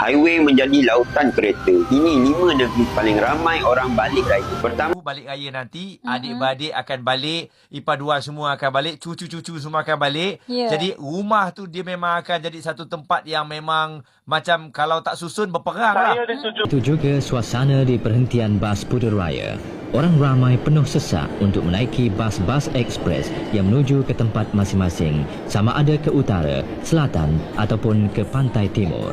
Highway menjadi lautan kereta. Ini 5 negeri paling ramai orang balik raya. Pertama, balik raya nanti, adik-beradik akan balik, ipar dua semua akan balik, cucu-cucu semua akan balik. Jadi rumah tu dia memang akan jadi satu tempat yang memang macam kalau tak susun berperang lah. Itu juga suasana di perhentian bas Putrajaya. Orang ramai penuh sesak untuk menaiki bas-bas ekspres yang menuju ke tempat masing-masing, sama ada ke utara, selatan ataupun ke pantai timur.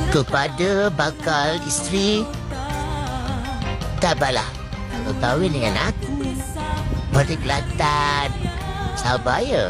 Kepada bakal isteri, tabahlah kalau kahwin dengan aku. Pada Kelantan, sabar ya.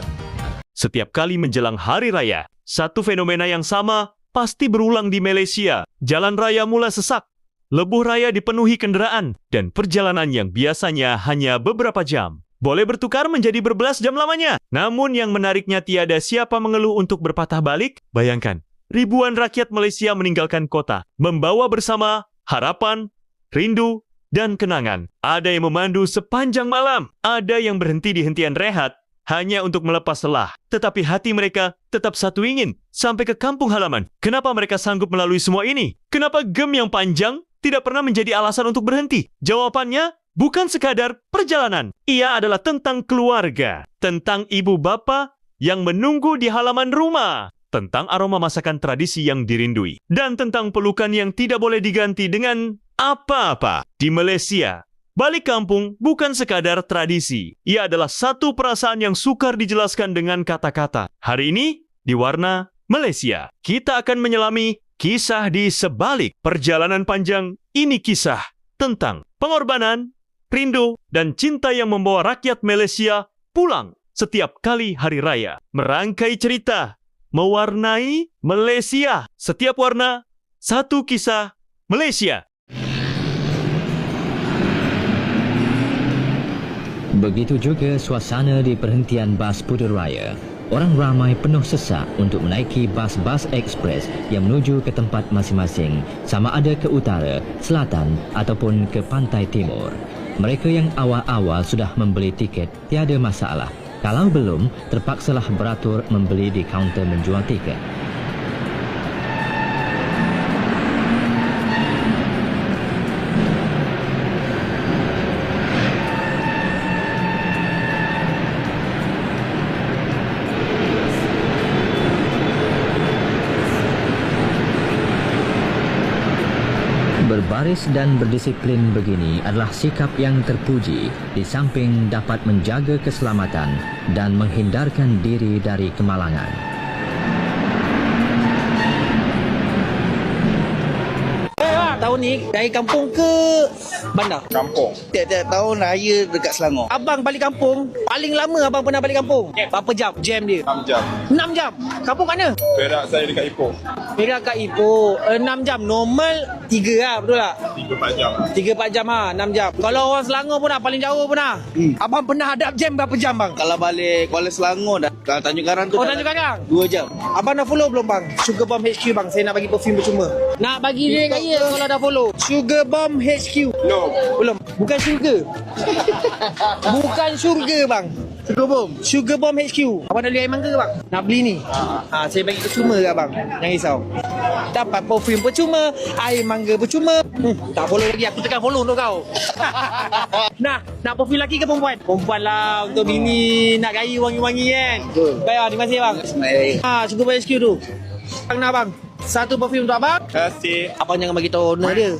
Setiap kali menjelang Hari Raya, satu fenomena yang sama pasti berulang di Malaysia. Jalan raya mula sesak, lebuh raya dipenuhi kenderaan, dan perjalanan yang biasanya hanya beberapa jam boleh bertukar menjadi berbelas jam lamanya. Namun yang menariknya tiada siapa mengeluh untuk berpatah balik. Bayangkan, ribuan rakyat Malaysia meninggalkan kota, membawa bersama harapan, rindu, dan kenangan. Ada yang memandu sepanjang malam, ada yang berhenti di hentian rehat hanya untuk melepas lelah. Tetapi hati mereka tetap satu ingin, sampai ke kampung halaman. Kenapa mereka sanggup melalui semua ini? Kenapa gem yang panjang tidak pernah menjadi alasan untuk berhenti? Jawabannya bukan sekadar perjalanan. Ia adalah tentang keluarga, tentang ibu bapa yang menunggu di halaman rumah, tentang aroma masakan tradisi yang dirindui, dan tentang pelukan yang tidak boleh diganti dengan apa-apa. Di Malaysia, balik kampung bukan sekadar tradisi. Ia adalah satu perasaan yang sukar dijelaskan dengan kata-kata. Hari ini, di Warna Malaysia, kita akan menyelami kisah di sebalik perjalanan panjang. Ini kisah tentang pengorbanan, rindu, dan cinta yang membawa rakyat Malaysia pulang setiap kali hari raya. Merangkai cerita, mewarnai Malaysia. Setiap warna, satu kisah Malaysia. Begitu juga suasana di perhentian bas Putrajaya. Orang ramai penuh sesak untuk menaiki bas-bas ekspres yang menuju ke tempat masing-masing, sama ada ke utara, selatan ataupun ke pantai timur. Mereka yang awal-awal sudah membeli tiket tiada masalah. Kalau belum, terpaksalah beratur membeli di kaunter menjual tiket. Berbaris dan berdisiplin begini adalah sikap yang terpuji, di samping dapat menjaga keselamatan dan menghindarkan diri dari kemalangan. Tahun ni dari kampung ke bandar? Kampung. Tiap-tiap tahun raya dekat Selangor. Abang balik kampung, paling lama abang pernah balik kampung? Berapa jam? Jam dia? 6 jam. 6 jam? Kampung mana? Perak saya dekat Ipoh. Perak kat Ipoh. 6 jam. Normal 3 lah, betul tak? 3-4 jam. 3-4 jam lah, 6 jam. Kalau orang Selangor pun nak, paling jauh pun nak. Abang pernah hadap jam berapa jam bang? Kalau balik Kuala Selangor dah. Kalau Tanjung Karang tu Tanjung Karang? 2 jam. Abang dah follow belum bang? Sugar Bomb HQ bang. Saya nak bagi perfume percuma. Nak bagi dia raya kalau dah follow. Sugar Bomb HQ. No. Belum. Bukan sugar. Bukan surga bang. Sugar Bomb. Sugar Bomb HQ. Abang nak beli air mangga ke bang? Nak beli ni? Saya bagi percuma ke abang? Jangan risau. Dapat perfume percuma, air mangga percuma. Tak follow lagi. Aku tekan follow untuk kau. Nak perfume lelaki ke perempuan? Perempuan lah. Untuk bini nak gaya wangi-wangi kan? Betul. Baik bang. Terima kasih bang. Sugar Bomb HQ tu. Bang nak bang. Satu perfume untuk abang. Terima kasih. Abang jangan bagi tahu owner dia.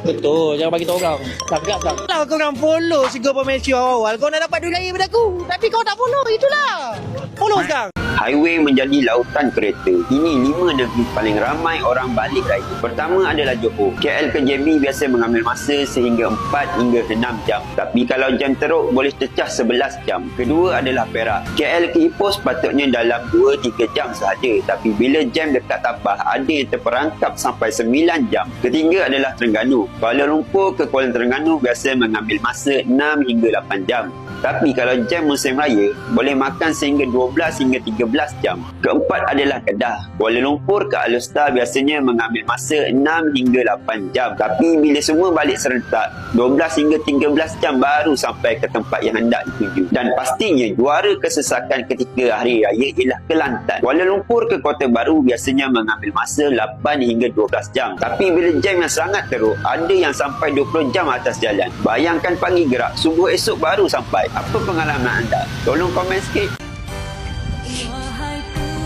Betul, jangan bagi tahu orang. Sagap. Kalau kau orang follow Sugar Bomb HQ awal, kau nak dapat duit raya daripada aku. Tapi kau tak follow, itulah. Follow sekarang. highway menjadi lautan kereta. Ini 5 negeri paling ramai orang balik raya. Pertama adalah Johor. KL ke JB biasa mengambil masa sehingga 4 hingga 6 jam. Tapi kalau jam teruk boleh cecah 11 jam. Kedua adalah Perak. KL ke Ipoh sepatutnya dalam 2-3 jam sahaja. Tapi bila jam dekat Tapah, ada yang terperangkap sampai 9 jam. Ketiga adalah Terengganu. Kuala Lumpur ke Kuala Terengganu biasa mengambil masa 6 hingga 8 jam. Tapi kalau jam musim raya, boleh makan sehingga 12 hingga 13 jam. Keempat adalah Kedah. Kuala Lumpur ke Alor biasanya mengambil masa 6 hingga 8 jam. Tapi bila semua balik serentak, 12 hingga 13 jam baru sampai ke tempat yang hendak dituju. Dan pastinya juara kesesakan ketika hari raya ialah Kelantan. Kuala Lumpur ke Kota Baru biasanya mengambil masa 8 hingga 12 jam. Tapi bila jam yang sangat teruk, ada yang sampai 20 jam atas jalan. Bayangkan pagi gerak, subuh esok baru sampai. Apa pengalaman anda? Tolong komen sikit.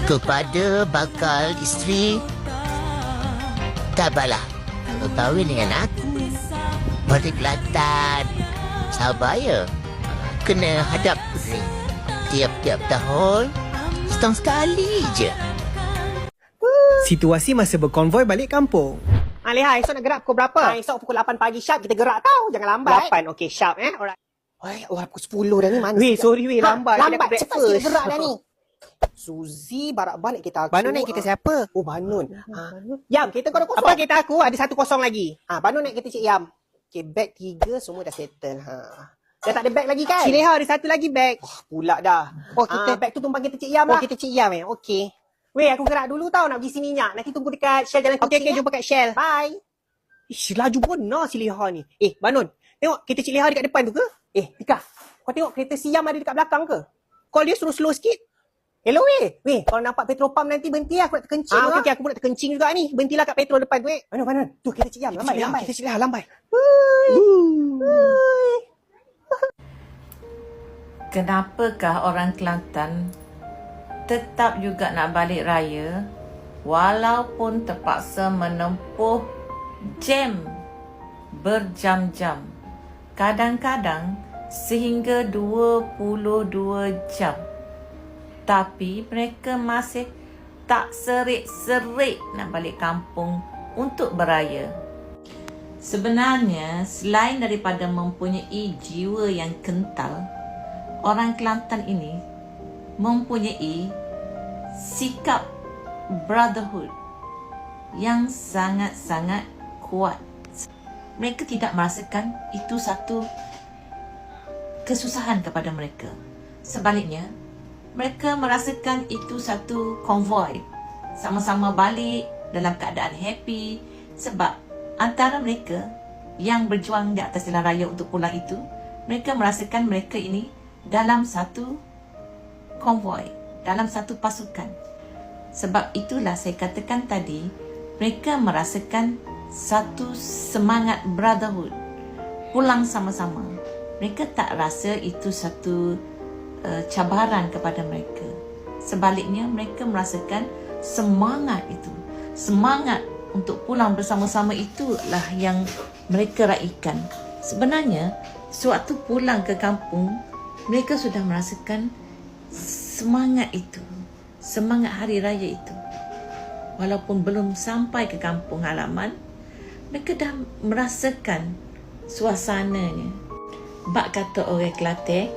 Kepada bakal isteri, tak apalah. Kalau kahwin dengan aku, pada Kelantan, sabar ya. Kena hadap puteri. Tiap-tiap tahun, setahun sekali je. Situasi masa berkonvoi balik kampung. Leha, esok nak gerak pukul berapa? Esok pukul 8 pagi sharp kita gerak tau. Jangan lambat. 8, okey sharp Alright. Pukul 10 dah ni mana? Sorry lambat. Lambat, cepat sikit gerak dah ni. Suzy, barak balik kita aku. Banun naik kita siapa? Oh, Banun. Yam, kita kau dah kosong. Apa kita aku? Ada 1 kosong lagi. Banun naik kita Cik Yam. Okay, bag 3 semua dah settle. Dah tak ada bag lagi kan? Cik Leha ada 1 lagi bag. Pula dah. Kita bag tu tumpang kita Cik Yam lah. kita Cik Yam okey. Weh, aku gerak dulu tau nak pergi sini minyak. Nanti tunggu dekat Shell Jalan Kucing. Okey, jumpa kat Shell. Bye. Laju benar si Leha ni. Banun, tengok kereta Cik Leha dekat depan tu ke? Tika, kau tengok kereta si Yam ada dekat belakang ke? Call dia suruh slow sikit. Hello weh. Kalau nampak petrol pump nanti berhenti lah. Aku nak terkencing. Okey, aku pun nak terkencing juga ni. Berhentilah kat petrol depan tu Banun. Tu kereta Cik Yam. Lambai. Kita Cik Leha lambai. Kenapakah orang Kelantan tetap juga nak balik raya walaupun terpaksa menempuh jam berjam-jam, kadang-kadang sehingga 22 jam, tapi mereka masih tak serik-serik nak balik kampung untuk beraya. Sebenarnya, selain daripada mempunyai jiwa yang kental, orang Kelantan ini mempunyai sikap brotherhood yang sangat-sangat kuat. Mereka tidak merasakan itu satu kesusahan kepada mereka. Sebaliknya, mereka merasakan itu satu konvoi. Sama-sama balik dalam keadaan happy sebab antara mereka yang berjuang di atas jalan raya untuk pulang itu, mereka merasakan mereka ini dalam satu konvoi, dalam satu pasukan. Sebab itulah saya katakan tadi, mereka merasakan satu semangat brotherhood, pulang sama-sama. Mereka tak rasa itu satu cabaran kepada mereka. Sebaliknya, mereka merasakan semangat itu. Semangat untuk pulang bersama-sama itulah yang mereka raikan. Sebenarnya, sewaktu pulang ke kampung, mereka sudah merasakan semangat itu, semangat hari raya itu. Walaupun belum sampai ke kampung halaman, mereka dah merasakan suasananya. Bak kata orang Kelantan,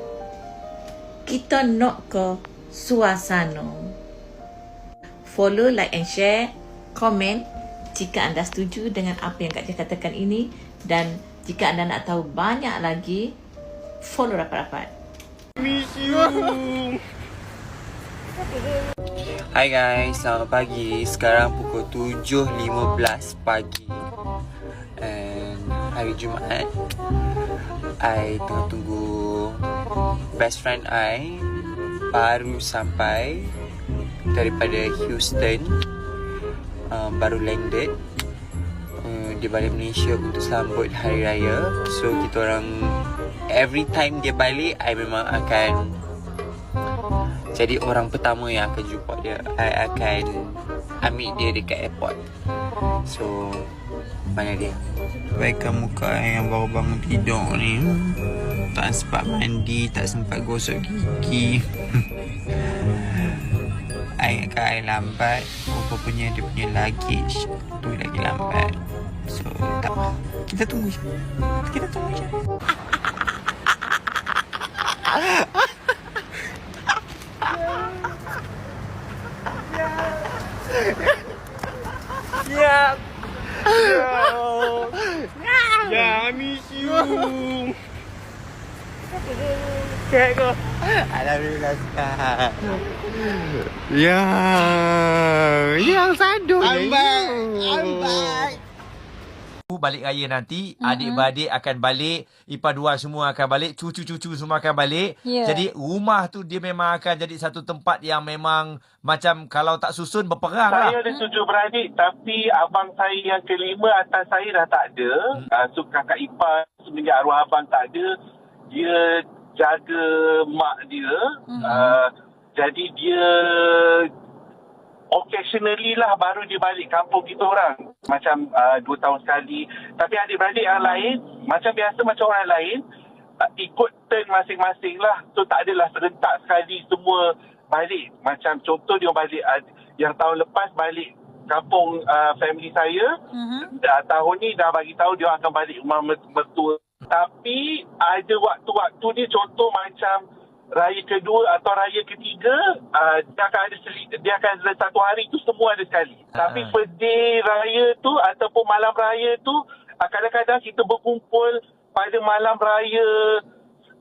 kita nak ke suasana. Follow, like and share, komen jika anda setuju dengan apa yang Kak Tia katakan ini, dan jika anda nak tahu banyak lagi, follow rapat-rapat. Miss you. Hai guys, selamat pagi. Sekarang pukul 7.15 pagi and hari Jumaat. I tengah tunggu best friend I baru sampai daripada Houston, baru landed. Dia balik Malaysia untuk sambut hari raya. So kita orang, every time dia balik, I memang akan jadi orang pertama yang akan jumpa dia. I akan ambil dia dekat airport. So mana dia? Baikkan muka yang baru bangun tidur ni, tak sempat mandi, tak sempat gosok gigi. I lambat. Rupanya dia punya luggage tu lagi lambat. So tak apa, kita tunggu je. I miss you. Kek aku. Alhamdulillah sekarang. Yang sadu. Ambai. Balik raya nanti, adik-beradik akan balik, ipar dua semua akan balik, cucu-cucu semua akan balik. Jadi rumah tu dia memang akan jadi satu tempat yang memang macam kalau tak susun berperang lah. Saya ada 7 beradik, tapi abang saya yang kelima atas saya dah tak ada. So kakak ipar semenjak arwah abang tak ada, dia jaga mak dia. Jadi dia occasionally lah baru dia balik kampung kita orang. Macam 2 tahun sekali. Tapi adik-beradik yang lain, macam biasa macam orang lain, ikut turn masing-masing lah. So tak adalah serentak sekali semua balik. Macam contoh dia balik, yang tahun lepas balik kampung family saya. Tahun ni dah bagi tahu dia akan balik rumah mertua. Tapi ada waktu-waktu ni, contoh macam raya kedua atau raya ketiga, dia akan ada satu hari tu semua ada sekali. Tapi pedih raya tu ataupun malam raya tu, kadang-kadang kita berkumpul pada malam raya,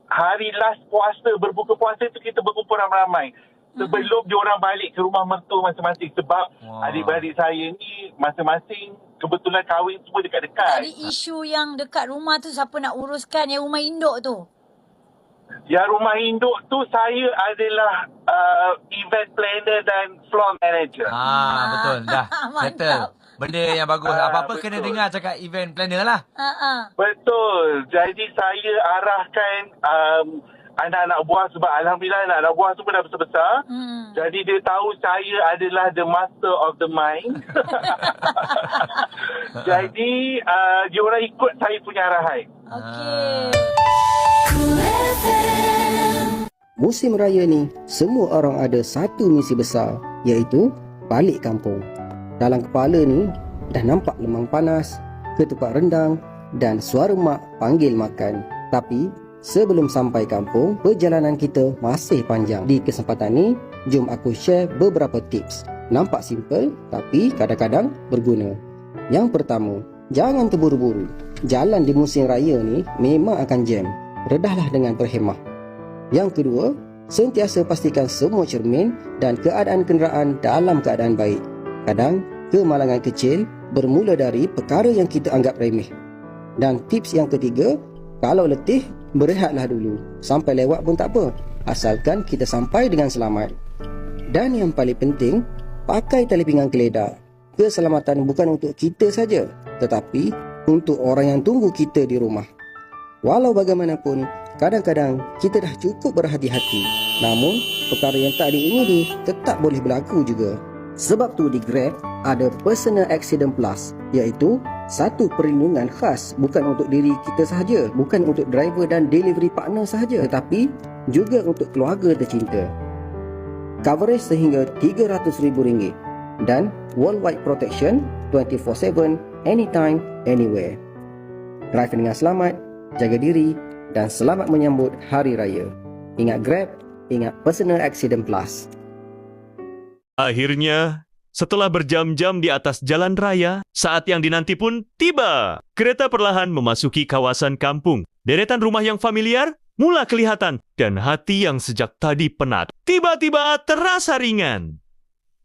hari last puasa, berbuka puasa tu kita berkumpul ramai-ramai. Sebelum diorang balik ke rumah mertua masing-masing. Sebab adik-beradik saya ni masing-masing kebetulan kahwin semua dekat-dekat. Ada isu yang dekat rumah tu siapa nak uruskan yang rumah induk tu? Yang rumah induk tu saya adalah event planner dan floor manager. Betul. Dah settle. Benda yang bagus. Apa-apa kena dengar cakap event planner lah. Betul. Jadi saya arahkan anak-anak buah, sebab Alhamdulillah anak-anak buah semua dah besar-besar. Jadi dia tahu saya adalah the master of the mind. Jadi dia orang ikut saya punya arahan. Musim raya ni, semua orang ada satu misi besar, iaitu balik kampung. Dalam kepala ni, dah nampak lemang panas, ketupat rendang dan suara mak panggil makan. Tapi, sebelum sampai kampung, perjalanan kita masih panjang. Di kesempatan ni, jom aku share beberapa tips. Nampak simple, tapi kadang-kadang berguna. Yang pertama, jangan terburu-buru. Jalan di musim raya ni memang akan jam. Redahlah dengan berhemah. Yang kedua, sentiasa pastikan semua cermin dan keadaan kenderaan dalam keadaan baik. Kadang, kemalangan kecil bermula dari perkara yang kita anggap remeh. Dan tips yang ketiga, kalau letih, berehatlah dulu. Sampai lewat pun tak apa, asalkan kita sampai dengan selamat. Dan yang paling penting, pakai tali pinggang geledak. Keselamatan bukan untuk kita saja, tetapi untuk orang yang tunggu kita di rumah. Walau bagaimanapun, kadang-kadang kita dah cukup berhati-hati. Namun, perkara yang tak diingini tetap boleh berlaku juga. Sebab tu di Grab ada Personal Accident Plus, iaitu satu perlindungan khas bukan untuk diri kita sahaja, bukan untuk driver dan delivery partner sahaja, tetapi juga untuk keluarga tercinta. Coverage sehingga RM300,000 dan worldwide protection 24/7, anytime, anywhere. Drive dengan selamat, jaga diri dan selamat menyambut Hari Raya. Ingat Grab, ingat Personal Accident Plus. Akhirnya, setelah berjam-jam di atas jalan raya, saat yang dinanti pun tiba. Kereta perlahan memasuki kawasan kampung. Deretan rumah yang familiar mula kelihatan dan hati yang sejak tadi penat tiba-tiba terasa ringan.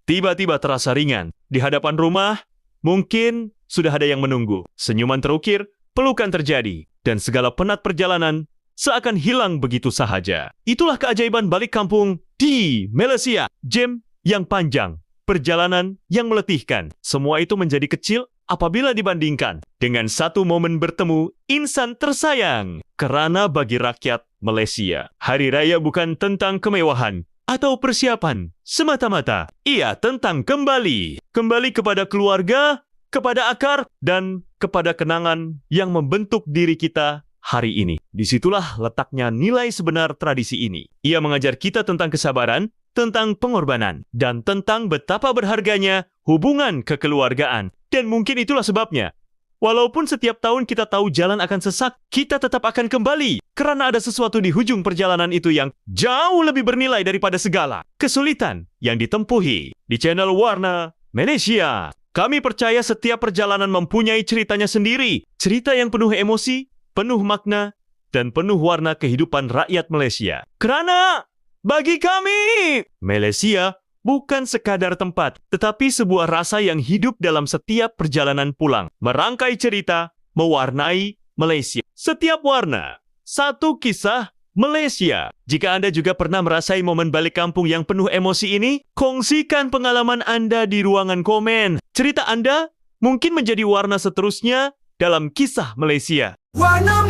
Tiba-tiba terasa ringan. Di hadapan rumah, mungkin sudah ada yang menunggu. Senyuman terukir, pelukan terjadi, dan segala penat perjalanan seakan hilang begitu sahaja. Itulah keajaiban balik kampung di Malaysia. Jam yang panjang, perjalanan yang meletihkan. Semua itu menjadi kecil apabila dibandingkan dengan satu momen bertemu insan tersayang. Kerana bagi rakyat Malaysia, Hari Raya bukan tentang kemewahan atau persiapan semata-mata. Ia tentang kembali. Kembali kepada keluarga, kepada akar, dan kepada kenangan yang membentuk diri kita hari ini. Disitulah letaknya nilai sebenar tradisi ini. Ia mengajar kita tentang kesabaran, tentang pengorbanan, dan tentang betapa berharganya hubungan kekeluargaan. Dan mungkin itulah sebabnya, walaupun setiap tahun kita tahu jalan akan sesak, kita tetap akan kembali. Kerana ada sesuatu di hujung perjalanan itu yang jauh lebih bernilai daripada segala kesulitan yang ditempuhi. Di channel Warna Malaysia, kami percaya setiap perjalanan mempunyai ceritanya sendiri. Cerita yang penuh emosi, penuh makna, dan penuh warna kehidupan rakyat Malaysia. Kerana bagi kami, Malaysia bukan sekadar tempat, tetapi sebuah rasa yang hidup dalam setiap perjalanan pulang. Merangkai cerita, mewarnai Malaysia. Setiap warna, satu kisah Malaysia. Jika Anda juga pernah merasai momen balik kampung yang penuh emosi ini, kongsikan pengalaman Anda di ruangan komen. Cerita Anda mungkin menjadi warna seterusnya dalam kisah Malaysia. Warna